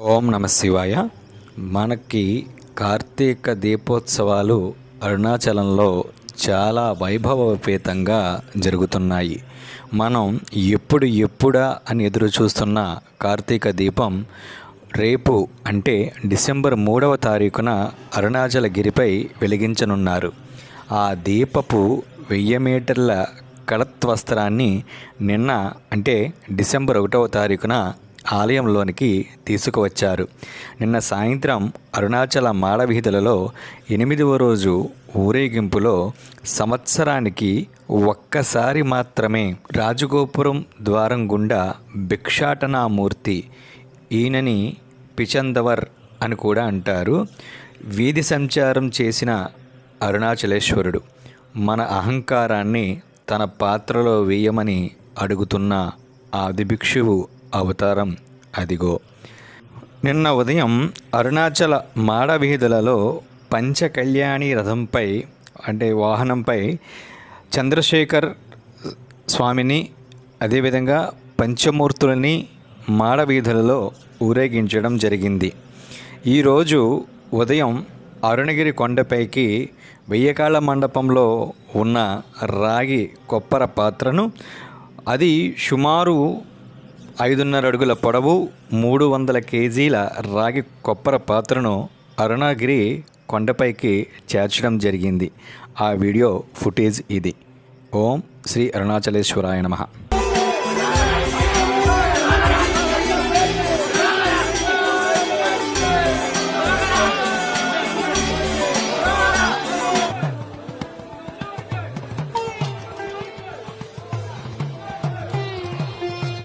ఓం నమ శివాయ. మనకి కార్తీక దీపోత్సవాలు అరుణాచలంలో చాలా వైభవోపేతంగా జరుగుతున్నాయి. మనం ఎప్పుడా అని ఎదురు చూస్తున్న కార్తీక దీపం రేపు అంటే డిసెంబర్ 3వ తారీఖున అరుణాచలగిరిపై వెలిగించనున్నారు. ఆ దీపపు 1000 మీటర్ల కళత్వస్త్రాన్ని నిన్న అంటే డిసెంబర్ 1వ తారీఖున ఆలయంలోనికి తీసుకువచ్చారు. నిన్న సాయంత్రం అరుణాచల మాడవీధులలో 8వ రోజు ఊరేగింపులో సంవత్సరానికి ఒక్కసారి మాత్రమే రాజగోపురం ద్వారం గుండా భిక్షాటనామూర్తి, ఈయనని పిచందవర్ అని కూడా అంటారు, వీధి సంచారం చేసిన అరుణాచలేశ్వరుడు మన అహంకారాన్ని తన పాత్రలో వేయమని అడుగుతున్న ఆదిభిక్షువు అవతారం అదిగో. నిన్న ఉదయం అరుణాచల మాడవీధులలో పంచకళ్యాణి రథంపై అంటే వాహనంపై చంద్రశేఖర్ స్వామిని, అదేవిధంగా పంచమూర్తులని మాడవీధులలో ఊరేగించడం జరిగింది. ఈరోజు ఉదయం అరుణగిరి కొండపైకి 1000 కాళ్ళ మండపంలో ఉన్న రాగి కొప్పర పాత్రను, అది సుమారు 5.5 అడుగుల పొడవు 300 కేజీల రాగి కొప్పర పాత్రను అరుణగిరి కొండపైకి చేర్చడం జరిగింది. ఆ వీడియో ఫుటేజ్ ఇది. ఓం శ్రీ అరుణాచలేశ్వరాయ నమః.